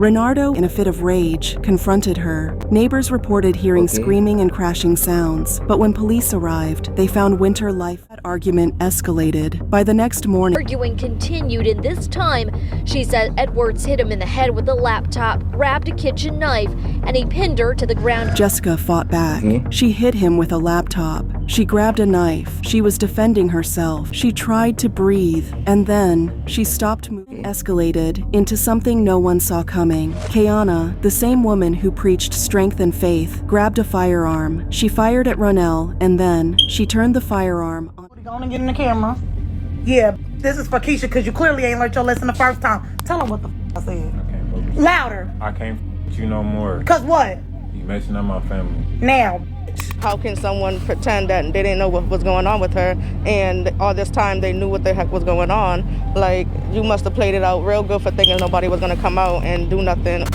Renardo, in a fit of rage, confronted her. Neighbors reported hearing screaming and crashing sounds, but when police arrived, they found Winter life. That argument escalated. By the next morning, arguing continued, and this time, she said Edwards hit him in the head with a laptop, grabbed a kitchen knife, and he pinned her to the ground. Jessica fought back. She hit him with a laptop. She grabbed a knife. She was defending herself. She tried to breathe, and then she stopped moving. Escalated into something no one saw coming. Kayana, the same woman who preached strength and faith, grabbed a firearm. She fired at Ronell, and then she turned the firearm on. Go on and get in the camera. Yeah, this is for Keisha, because you clearly ain't learned your lesson the first time. Tell her what the I said. I can't focus. Louder. I can't with you no more. Cause what? You messing up my family. Now. How can someone pretend that they didn't know what was going on with her, and all this time they knew what the heck was going on? Like, you must have played it out real good for thinking nobody was gonna come out and do nothing.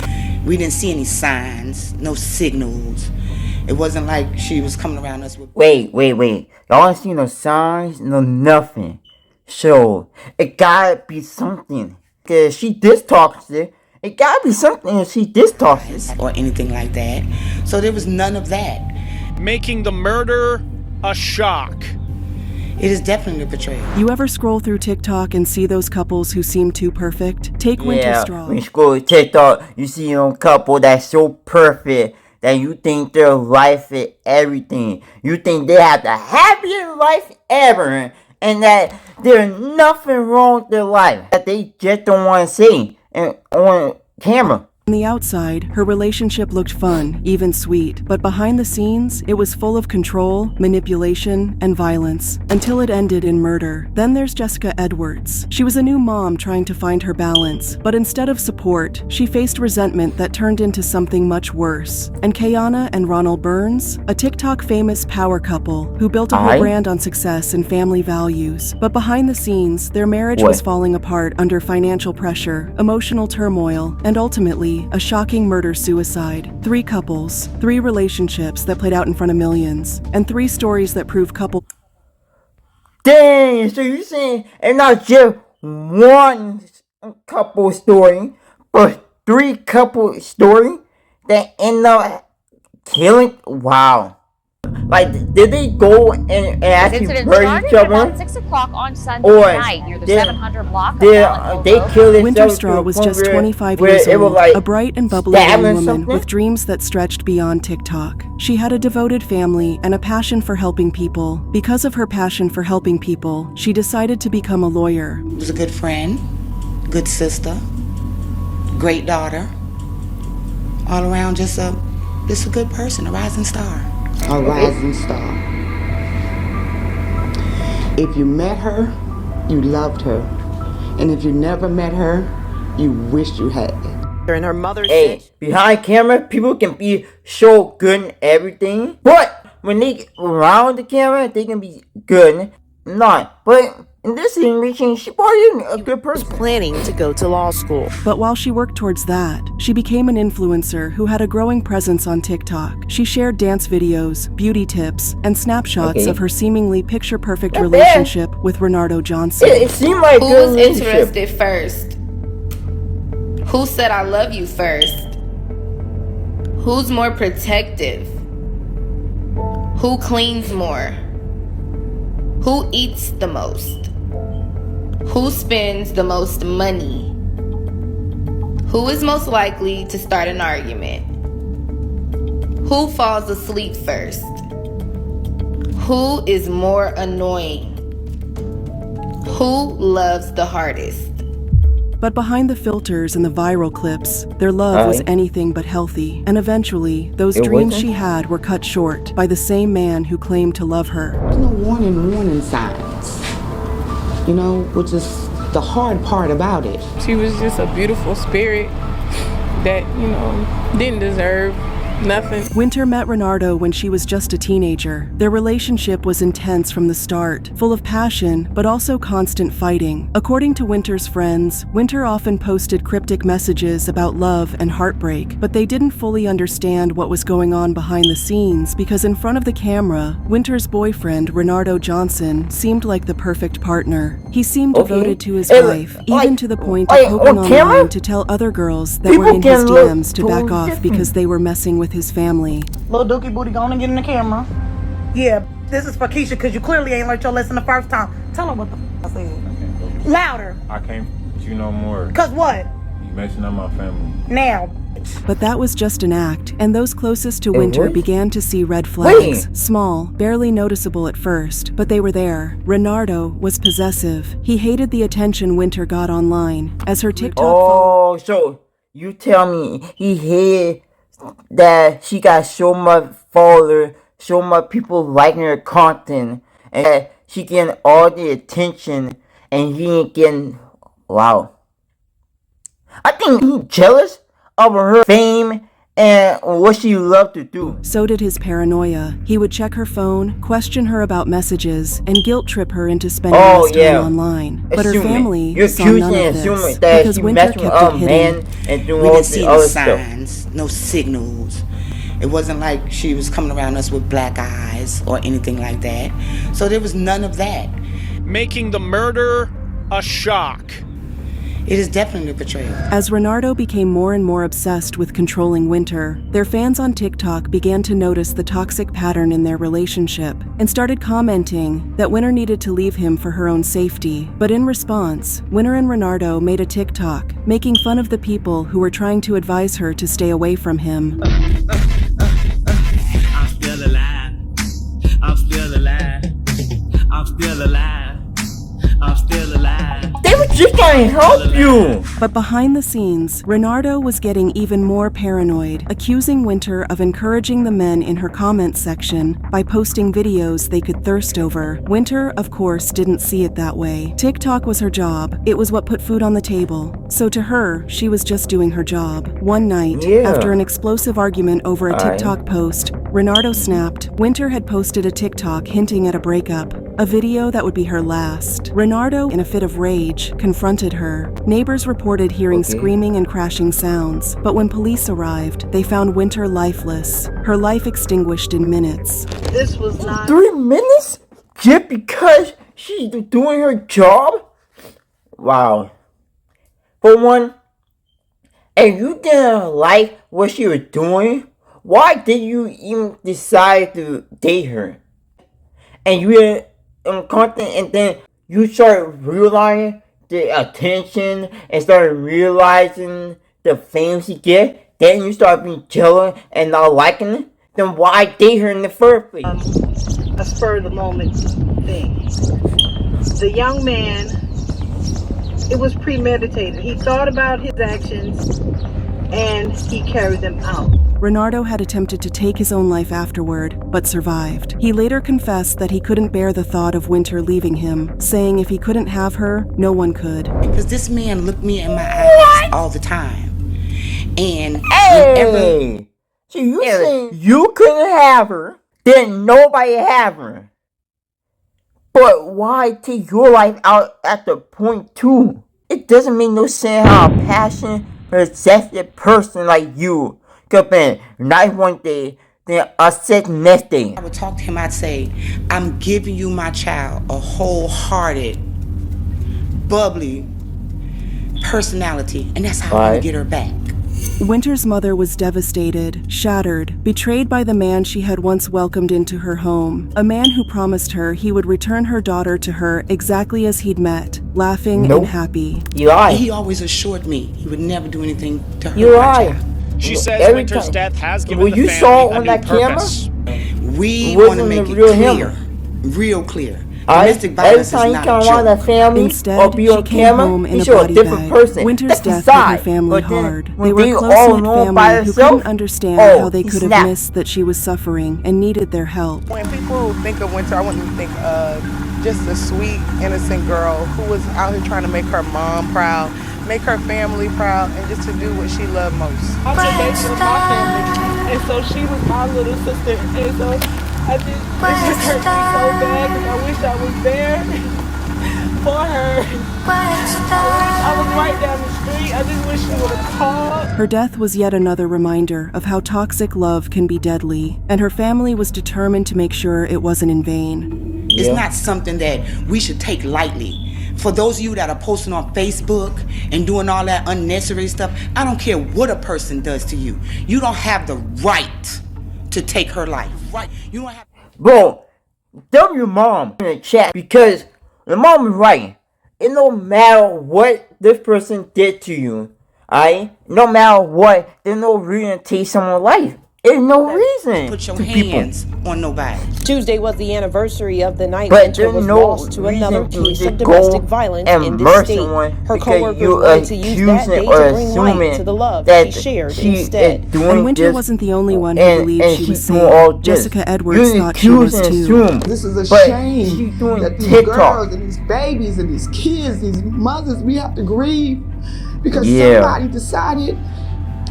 We didn't see any signs, no signals. It wasn't like she was coming around us with... Wait. Y'all ain't seen no signs, no nothing. So, it gotta be something. Cause she diss talks it. It gotta be something if she diss talks it. Or anything like that. So there was none of that. Making the murder a shock. It is definitely a betrayal. You ever scroll through TikTok and see those couples who seem too perfect? Take Winter Straw. When you scroll through TikTok, you see a couple that's so perfect that you think their life is everything. You think they have the happiest life ever, and that there's nothing wrong with their life that they just don't want to see and on camera. On the outside, her relationship looked fun, even sweet, but behind the scenes, it was full of control, manipulation, and violence, until it ended in murder. Then there's Jessica Edwards. She was a new mom trying to find her balance, but instead of support, she faced resentment that turned into something much worse. And Kayana and Ronald Burns, a TikTok-famous power couple who built a whole brand on success and family values. But behind the scenes, their marriage was falling apart under financial pressure, emotional turmoil, and ultimately, a shocking murder-suicide. 3 couples, 3 relationships that played out in front of millions, and 3 stories that prove couple. Dang, so you're saying it's not just one couple story, but 3 couple story that end up killing? Wow. Like, did they go and actually hurt each other? About 6 o'clock on Sunday night near the 700 block. They killed Winter Straw was just 25 years old, a bright and bubbly young woman with dreams that stretched beyond TikTok. She had a devoted family and a passion for helping people. Because of her passion for helping people, she decided to become a lawyer. She was a good friend, good sister, great daughter. All around just a good person, a rising star. A rising star. If you met her, you loved her. And if you never met her, you wished you had. And her mother said, behind camera, people can be so good and everything. But when they around the camera, they can be good. Not. But in this situation, she probably a good person. Planning to go to law school. But while she worked towards that, she became an influencer who had a growing presence on TikTok. She shared dance videos, beauty tips, and snapshots of her seemingly picture-perfect relationship with Renardo Johnson. It seemed like who was interested first? Who said I love you first? Who's more protective? Who cleans more? Who eats the most? Who spends the most money? Who is most likely to start an argument? Who falls asleep first? Who is more annoying? Who loves the hardest? But behind the filters and the viral clips, their love was anything but healthy. And eventually, those dreams she had were cut short by the same man who claimed to love her. There's no warning signs. You know, which is the hard part about it. She was just a beautiful spirit that, didn't deserve Nothing. Winter met Renardo when she was just a teenager. Their relationship was intense from the start, full of passion, but also constant fighting. According to Winter's friends, Winter often posted cryptic messages about love and heartbreak, but they didn't fully understand what was going on behind the scenes because in front of the camera, Winter's boyfriend, Renardo Johnson, seemed like the perfect partner. He seemed devoted to his wife, even to the point of hoping online to tell other girls that were in his DMs to back off because they were messing with his family. Little dookie booty, go on and get in the camera. Yeah, this is for Keisha because you clearly ain't learned your lesson the first time. Tell her what the I said. Louder. I can't with you no more. Cause what? You messing up my family. Now. But that was just an act, and those closest to Winter began to see red flags. Small, barely noticeable at first, but they were there. Renardo was possessive. He hated the attention Winter got online. As her TikTok so you tell me he hated that she got so much followers, so much people liking her content, and that she getting all the attention, and he ain't getting, wow. I think he's jealous of her fame and what she loved to do. So did his paranoia. He would check her phone, question her about messages, and guilt trip her into spending less time online. But her family saw none of this because Winter kept it hidden. And We didn't see no signs, no signals. It wasn't like she was coming around us with black eyes or anything like that. So there was none of that. Making the murder a shock. It is definitely a betrayal. As Renardo became more and more obsessed with controlling Winter, their fans on TikTok began to notice the toxic pattern in their relationship and started commenting that Winter needed to leave him for her own safety. But in response, Winter and Renardo made a TikTok making fun of the people who were trying to advise her to stay away from him. I'm still alive. I'm still alive. I'm still alive. I'm still alive. They were just trying to help you. But behind the scenes, Renardo was getting even more paranoid, accusing Winter of encouraging the men in her comments section by posting videos they could thirst over. Winter, of course, didn't see it that way. TikTok was her job. It was what put food on the table. So to her, she was just doing her job. One night, after an explosive argument over a TikTok post, Renardo snapped. Winter had posted a TikTok hinting at a breakup, a video that would be her last. Renardo, in a fit of rage, confronted her. Neighbors reported hearing screaming and crashing sounds, but when police arrived, they found Winter lifeless, her life extinguished in minutes. This was not 3 minutes? Just because she's doing her job? Wow. For one, if you didn't like what she was doing, why did you even decide to date her? And you were in content, and then you start realizing the attention and start realizing the fame she gets, then you start being jealous and not liking it, then why date her in the first place? a spur of the moment thing. The young man, it was premeditated. He thought about his actions and he carried them out. Renardo had attempted to take his own life afterward, but survived. He later confessed that he couldn't bear the thought of Winter leaving him, saying if he couldn't have her, no one could. Because this man looked me in my eyes all the time. And whenever... So you saying you couldn't have her, then nobody have her. But why take your life out at the point too? It doesn't make no sense how a passionate, possessive person like you could be nice one day, then upset next day. I would talk to him, I'd say, I'm giving you my child, a wholehearted, bubbly personality, and that's how I'm gonna get her back. Winter's mother was devastated, shattered, betrayed by the man she had once welcomed into her home. A man who promised her he would return her daughter to her exactly as he'd met, laughing and happy. You lie. He always assured me he would never do anything to her. You lie. She says Winter's death has given the family a new purpose. We want to make it clear, real clear. Domestic violence is not a joke. Instead, she came home in a body bag. Winter's death hit her family hard. They were a close-knit family who couldn't understand how they could have missed that she was suffering and needed their help. When people think of Winter, I want them to think of just a sweet, innocent girl who was out here trying to make her mom proud, make her family proud, and just to do what she loved most. Observation of my family. And so she was my little sister. And so it just hurt me so bad because I wish I was there for her. I was right down the street. I just wish she would have called. Her death was yet another reminder of how toxic love can be deadly, and her family was determined to make sure it wasn't in vain. It's not something that we should take lightly. For those of you that are posting on Facebook and doing all that unnecessary stuff, I don't care what a person does to you. You don't have the right to take her life. Right? You don't have. Bro, tell your mom in the chat, because your mom is right. It no matter what this person did to you, alright? No matter what, there's no reason to take someone's life. There's no reason Put your to hands people. on nobody. Tuesday was the anniversary of the night But Winter was no lost to another reason case to of go domestic violence and in murder this state. someone Her because coworkers you wanted to use that day accusing to or bring assuming light to the love that she shared she instead. is doing And Winter this, wasn't the only one who and believed she was she's doing all safe. this. Jessica Edwards You thought she was accuse and too. assume, This is a but shame she's doing that these TikTok. girls and these babies and these kids, these mothers, we have to grieve because Yeah. somebody decided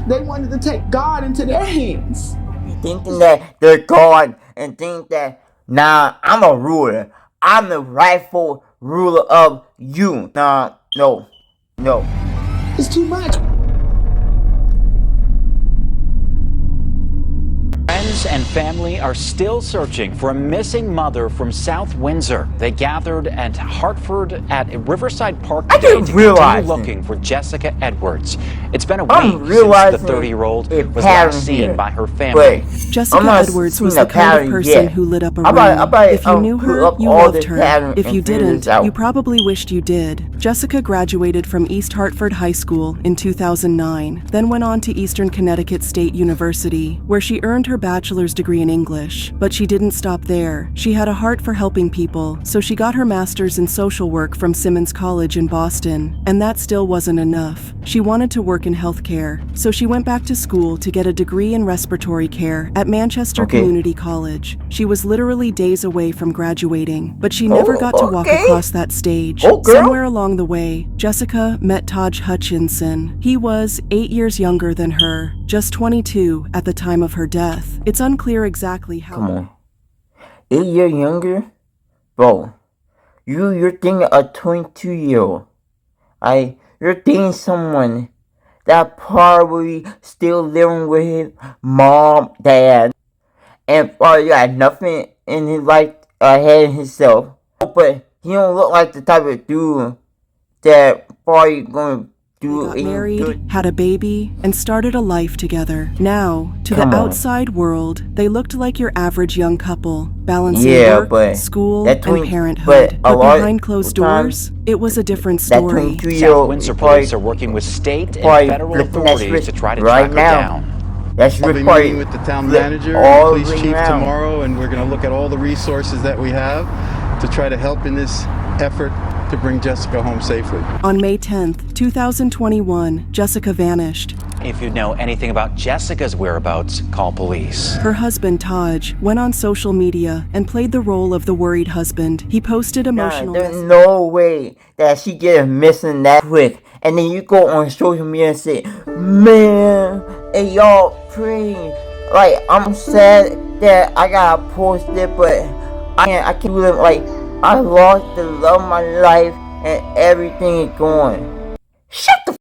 they wanted to take God into their hands. Thinking that they're God and think that, nah, I'm a ruler. I'm the rightful ruler of you. Nah, no. It's too much. Friends and family are still searching for a missing mother from South Windsor. They gathered at Hartford at Riverside Park today to continue looking for Jessica Edwards. It's been a week since the 30-year-old was last seen by her family. Jessica Edwards was the kind of person who lit up a room. If you knew her, you loved her. If you didn't, you probably wished you did. Jessica graduated from East Hartford High School in 2009, then went on to Eastern Connecticut State University, where she earned her bachelor's degree in English. But she didn't stop there. She had a heart for helping people, so she got her master's in social work from Simmons College in Boston. And that still wasn't enough. She wanted to work in healthcare, so she went back to school to get a degree in respiratory care at Manchester Community College. She was literally days away from graduating, but she never got to walk across that stage. Somewhere along the way, Jessica met Taj Hutchinson. He was 8 years younger than her, just 22 at the time of her death. It's unclear exactly how. Come on. 8 years younger? Bro, you're thinking a 22-year-old. You're dating someone that probably still living with his mom, dad, and probably got nothing in his life ahead of himself. But he don't look like the type of dude that probably gonna do. They got married, had a baby, and started a life together. Now, to the outside world, they looked like your average young couple, balancing work, school, and parenthood. But behind closed doors, it was a different story. South Windsor police are working with state and federal authorities to try to track her down. I'll be meeting with the town manager and police chief tomorrow, and we're going to look at all the resources that we have to try to help in this effort to bring Jessica home safely. On May 10th, 2021, Jessica vanished. If you know anything about Jessica's whereabouts, call police. Her husband, Taj, went on social media and played the role of the worried husband. He posted emotional there's no way that she get missing that quick. And then you go on social media and say, man, hey, y'all pray. Like, I'm sad that I gotta post it, but I can't do it. Like, I lost the love of my life and everything is gone. Shut the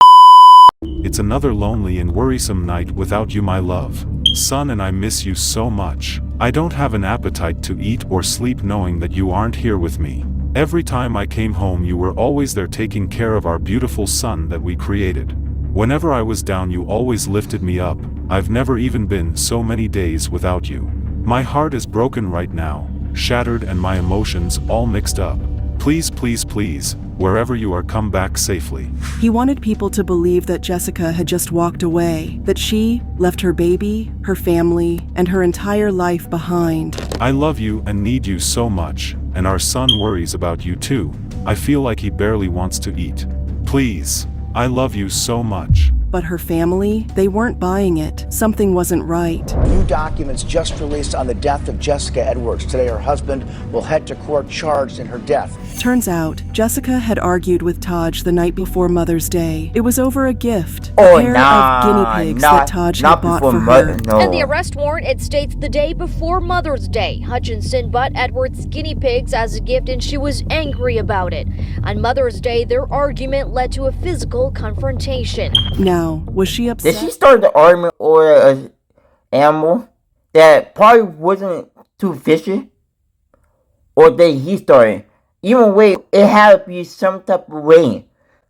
It's another lonely and worrisome night without you, my love. Son, and I miss you so much. I don't have an appetite to eat or sleep knowing that you aren't here with me. Every time I came home, you were always there taking care of our beautiful son that we created. Whenever I was down, you always lifted me up. I've never even been so many days without you. My heart is broken right now, shattered, and my emotions all mixed up. Please, please, please, wherever you are, come back safely. He wanted people to believe that Jessica had just walked away, that she left her baby, her family, and her entire life behind. I love you and need you so much, and our son worries about you too. I feel like he barely wants to eat. Please, I love you so much. But her family, they weren't buying it. Something wasn't right. New documents just released on the death of Jessica Edwards. Today, her husband will head to court charged in her death. Turns out, Jessica had argued with Taj the night before Mother's Day. It was over a gift, a pair of guinea pigs that Taj had bought for her. In the arrest warrant, it states the day before Mother's Day, Hutchinson bought Edwards guinea pigs as a gift and she was angry about it. On Mother's Day, their argument led to a physical confrontation. Now, was she upset? Did she start the argument or an animal that probably wasn't too fishy? Or did he start it? Either way, it had to be some type of way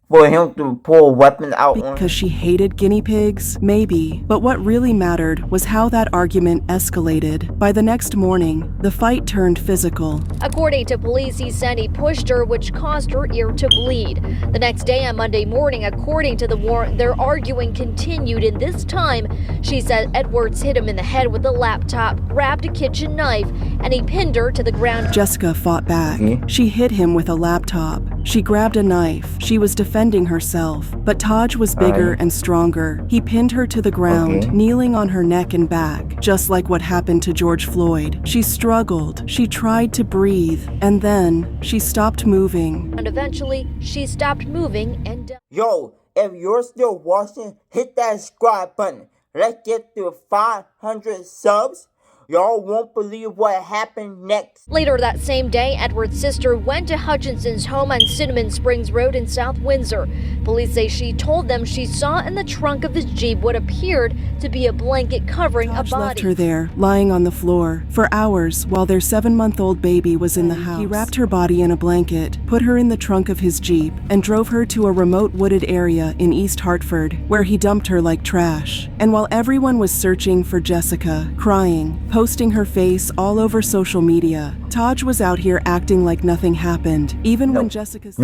for him to pull a weapon out on her. Because she hated guinea pigs? Maybe. But what really mattered was how that argument escalated. By the next morning, the fight turned physical. According to police, he said he pushed her, which caused her ear to bleed. The next day, on Monday morning, according to the warrant, their arguing continued, and this time, she said Edwards hit him in the head with a laptop, grabbed a kitchen knife, and he pinned her to the ground. Jessica fought back. She hit him with a laptop. She grabbed a knife. She was defending herself, but Taj was bigger and stronger. He pinned her to the ground, kneeling on her neck and back, just like what happened to George Floyd. She struggled. She tried to breathe, and then she stopped moving. And eventually, she stopped moving and died. Yo, if you're still watching, hit that subscribe button. Let's get to 500 subs. Y'all won't believe what happened next. Later that same day, Edward's sister went to Hutchinson's home on Cinnamon Springs Road in South Windsor. Police say she told them she saw in the trunk of his Jeep what appeared to be a blanket covering a Taj body. left her there, lying on the floor, for hours while their 7-month-old baby was in the house. He wrapped her body in a blanket, put her in the trunk of his Jeep, and drove her to a remote wooded area in East Hartford, where he dumped her like trash. And while everyone was searching for Jessica, crying, posting her face all over social media, Taj was out here acting like nothing happened, even when Jessica's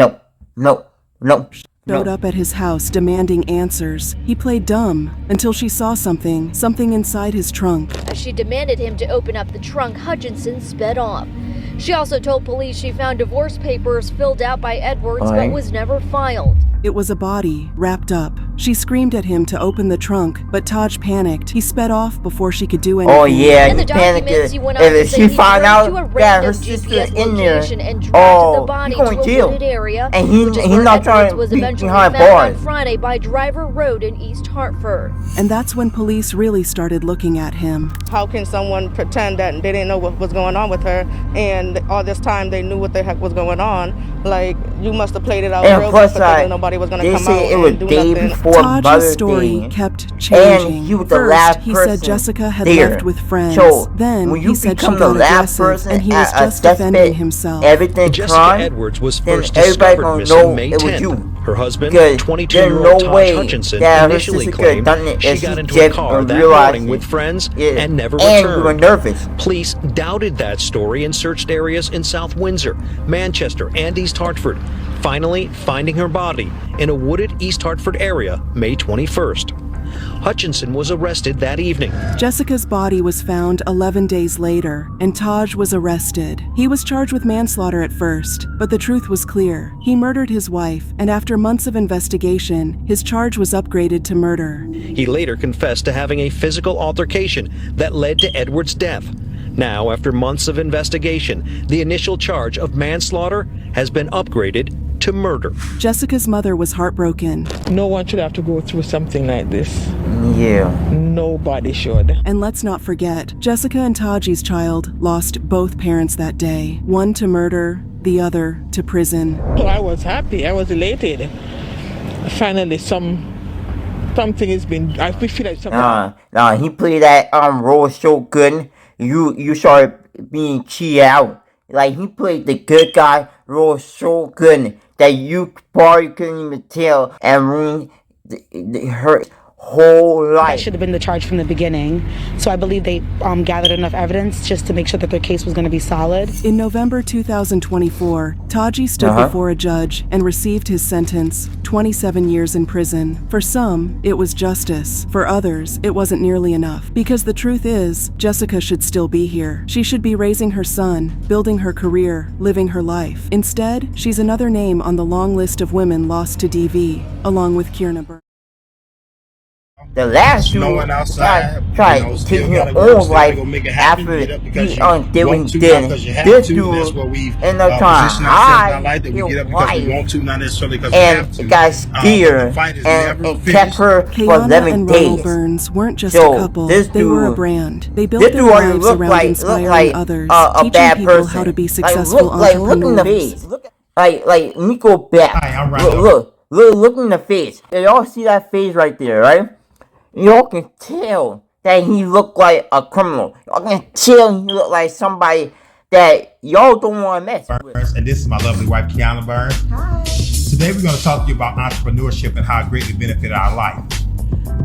showed up at his house demanding answers. He played dumb until she saw something inside his trunk. As she demanded him to open up the trunk, Hutchinson sped off. She also told police she found divorce papers filled out by Edwards but was never filed. It was a body, wrapped up. She screamed at him to open the trunk, but Taj panicked. He sped off before she could do anything. Oh yeah, In the he panicked. documents, he went on to If say she he found drove out to a that her random sister GPS in there, location and dragged the body he going to a jail. wooded area, And which is he where not trying Edwards to was be eventually behind found bars. on Friday by Driver Road in East Hartford. And that's when police really started looking at him. How can someone pretend that they didn't know what was going on with her, and all this time they knew what the heck was going on? Like, you must have played it out real good because nobody was going to come out and do nothing. Taj's story kept changing. And he was the First, last he person said Jessica had there. left with friends. So, then when you he said she become the got last aggressive person and he was at a just defending suspect, himself. everything Jessica crime, Edwards was then first everybody discovered gonna missing know May it was 10th. you. Her husband, Because 22-year-old there's no Taj way Hutchinson, that her initially sister could've claimed done it she if got she into a just car that realized morning it. with friends Yeah. and never And returned. you were nervous. Police doubted that story and searched areas in South Windsor, Manchester, and East Hartford, finally finding her body in a wooded East Hartford area May 21st. Hutchinson was arrested that evening. Jessica's body was found 11 days later, and Taj was arrested. He was charged with manslaughter at first, but the truth was clear. He murdered his wife, and after months of investigation, his charge was upgraded to murder. He later confessed to having a physical altercation that led to Edwards' death. Now, after months of investigation, the initial charge of manslaughter has been upgraded to murder. Jessica's mother was heartbroken. No one should have to go through something like this. Yeah. Nobody should. And let's not forget, Jessica and Taji's child lost both parents that day. One to murder, the other to prison. Well, I was happy. I was elated. Finally, something has been. We feel like something. He played that role so good. You started being cheated out. Like, he played the good guy role so good that you probably couldn't even tell and ruined her whole life. That should have been the charge from the beginning. So I believe they gathered enough evidence just to make sure that their case was going to be solid. In November 2024, Taji stood before a judge and received his sentence, 27 years in prison. For some, it was justice. For others, it wasn't nearly enough. Because the truth is, Jessica should still be here. She should be raising her son, building her career, living her life. Instead, she's another name on the long list of women lost to DV, along with Kierna Burke. The last dude snowing outside, tried to take his own life after he did what he did. This dude ended up trying to hide his wife, and the guy scared and kept her for Kayana 11 and days. Ronald Burns weren't just So, a couple, this they were a dude- brand. They built This their dude already lives looked around like inspiring others, a teaching bad people person. how to be Like, successful look in the entrepreneurs. face. Like Nico back. Hi, I'm Ronald. Look in the face. Y'all see that face right there, right? Y'all can tell that he looked like a criminal. Y'all can tell he looked like somebody that y'all don't want to mess with. And this is my lovely wife, Kiana Burns. Hi. Today we're going to talk to you about entrepreneurship and how it greatly benefited our life.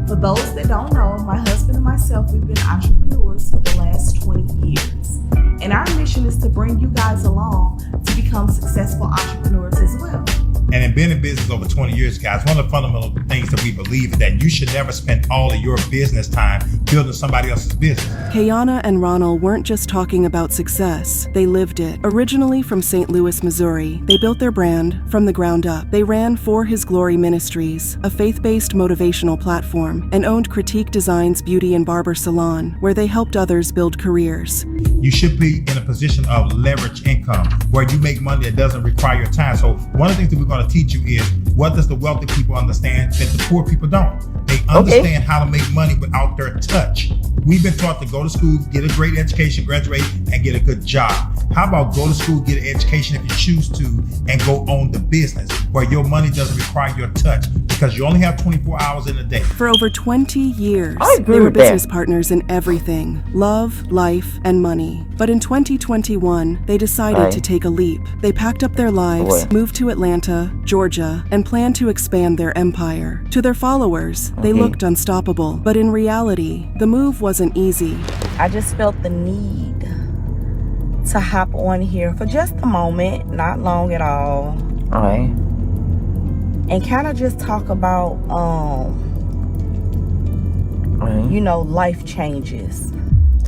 For those that don't know, my husband and myself, we've been entrepreneurs for the last 20 years. And our mission is to bring you guys along to become successful entrepreneurs as well. And in being in business over 20 years, guys, one of the fundamental things that we believe is that you should never spend all of your business time building somebody else's business. Kayana and Ronald weren't just talking about success, they lived it. Originally from St. Louis, Missouri, they built their brand from the ground up. They ran For His Glory Ministries, a faith-based motivational platform, and owned Critique Design's beauty and barber salon, where they helped others build careers. You should be in a position of leverage income where you make money that doesn't require your time. So one of the things that we're going to teach you is, what does the wealthy people understand that the poor people don't? They understand how to make money without their touch. We've been taught to go to school, get a great education, graduate, and get a good job. How about go to school, get an education if you choose to, and go own the business where your money doesn't require your touch, because you only have 24 hours in a day. For over 20 years, I agree they were with that. business partners in everything: love, life, and money. But in 2021, they decided to take a leap. They packed up their lives, moved to Atlanta, Georgia, and planned to expand their empire. To their followers, they looked unstoppable. But in reality, the move wasn't easy. I just felt the need to hop on here for just a moment, not long at all. Alright. And kind of just talk about, you know, life changes.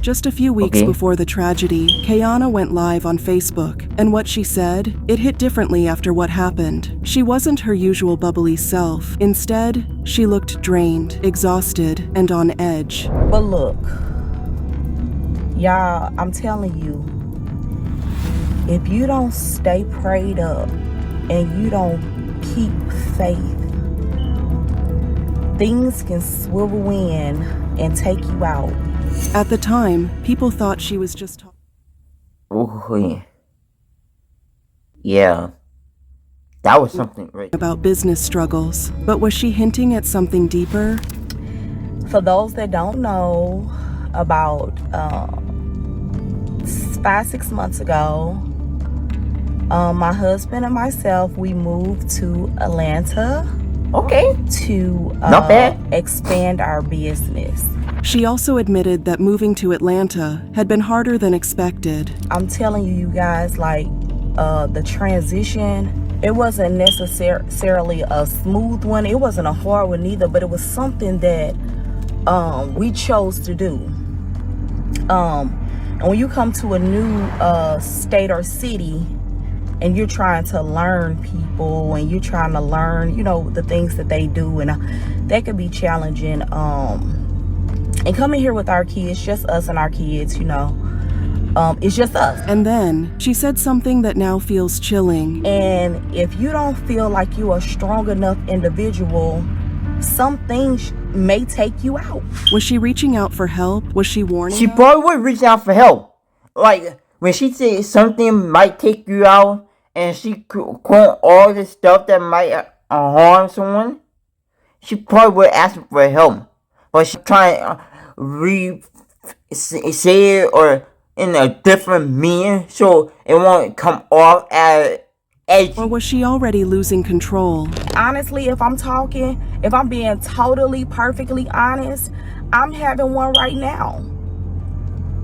Just a few weeks before the tragedy, Kayana went live on Facebook, and what she said, it hit differently after what happened. She wasn't her usual bubbly self. Instead, she looked drained, exhausted, and on edge. But look, y'all, I'm telling you, if you don't stay prayed up and you don't keep faith, things can swivel in and take you out. At the time, people thought she was just talking. Oh, yeah. That was something right About business struggles. But was she hinting at something deeper? For those that don't know, about 5-6 months ago, my husband and myself, we moved to Atlanta. To Not bad. expand our business. She also admitted that moving to Atlanta had been harder than expected. I'm telling you guys, like, the transition, it wasn't necessarily a smooth one. It wasn't a hard one either, but it was something that we chose to do. And when you come to a new state or city, and you're trying to learn people, and you're trying to learn, you know, the things that they do, and that could be challenging. And coming here with our kids, just us and our kids, you know, it's just us. And then she said something that now feels chilling. And if you don't feel like you're a strong enough individual, some things may take you out. Was she reaching out for help? Was she warning? She probably would reach out for help. Like, when she said something might take you out, and she quote all this stuff that might harm someone, she probably would ask for help. But she trying to say it or in a different meaning so it won't come off as edgy. Or was she already losing control? Honestly, if I'm being totally, perfectly honest, I'm having one right now.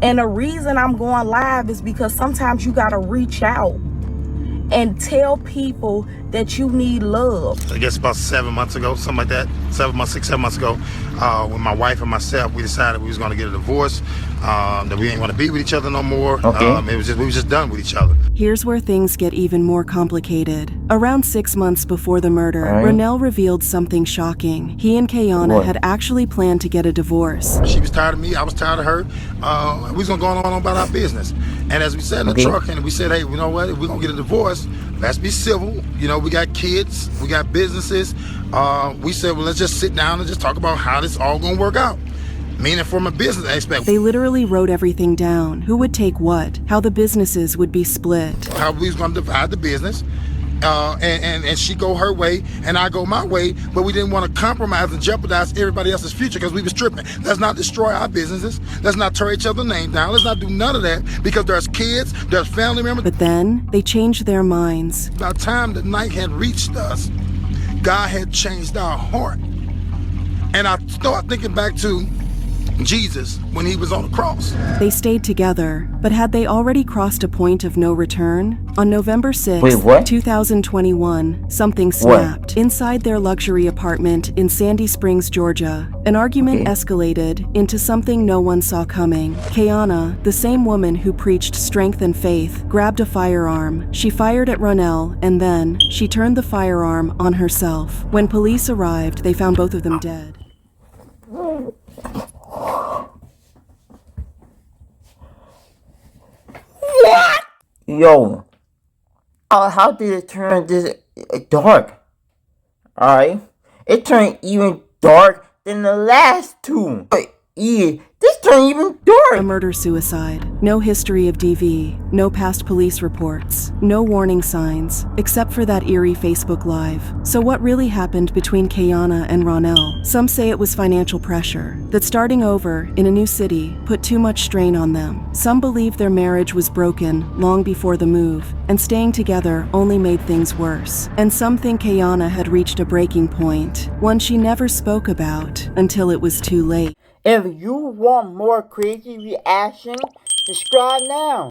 And the reason I'm going live is because sometimes you gotta reach out and tell people that you need love. I guess about 7 months ago, something like that, 7 months, 6, 7 months ago, when my wife and myself, we decided we was gonna get a divorce, that we ain't wanna be with each other no more. We was just done with each other. Here's where things get even more complicated. Around 6 months before the murder, Ronell revealed something shocking. He and Kayana had actually planned to get a divorce. She was tired of me, I was tired of her. We was gonna go on about our business. And as we sat in the truck and we said, hey, you know what, if we're gonna get a divorce, let's be civil. You know, we got kids, we got businesses. We said, well, let's just sit down and just talk about how this all gonna work out. Meaning from a business aspect. They literally wrote everything down. Who would take what, how the businesses would be split. How we was gonna divide the business. And she go her way and I go my way, but we didn't want to compromise and jeopardize everybody else's future because we was tripping. Let's not destroy our businesses. Let's not tear each other's name down. Let's not do none of that because there's kids, there's family members. But then they changed their minds. By the time the night had reached us, God had changed our heart. And I start thinking back to Jesus when he was on the cross. They stayed together, but had they already crossed a point of no return? On November 6, 2021, something snapped. Inside their luxury apartment in Sandy Springs, Georgia, an argument escalated into something no one saw coming. Kayana, the same woman who preached strength and faith, grabbed a firearm. She fired at Ronell, and then she turned the firearm on herself. When police arrived, they found both of them dead. What? Yo. How did it turn this dark? Alright. It turned even dark than the last two. This turned even dark. A murder-suicide. No history of DV. No past police reports. No warning signs, except for that eerie Facebook Live. So what really happened between Kayana and Ronell? Some say it was financial pressure, that starting over in a new city put too much strain on them. Some believe their marriage was broken long before the move, and staying together only made things worse. And some think Kayana had reached a breaking point, one she never spoke about until it was too late. If you want more crazy reaction, subscribe now.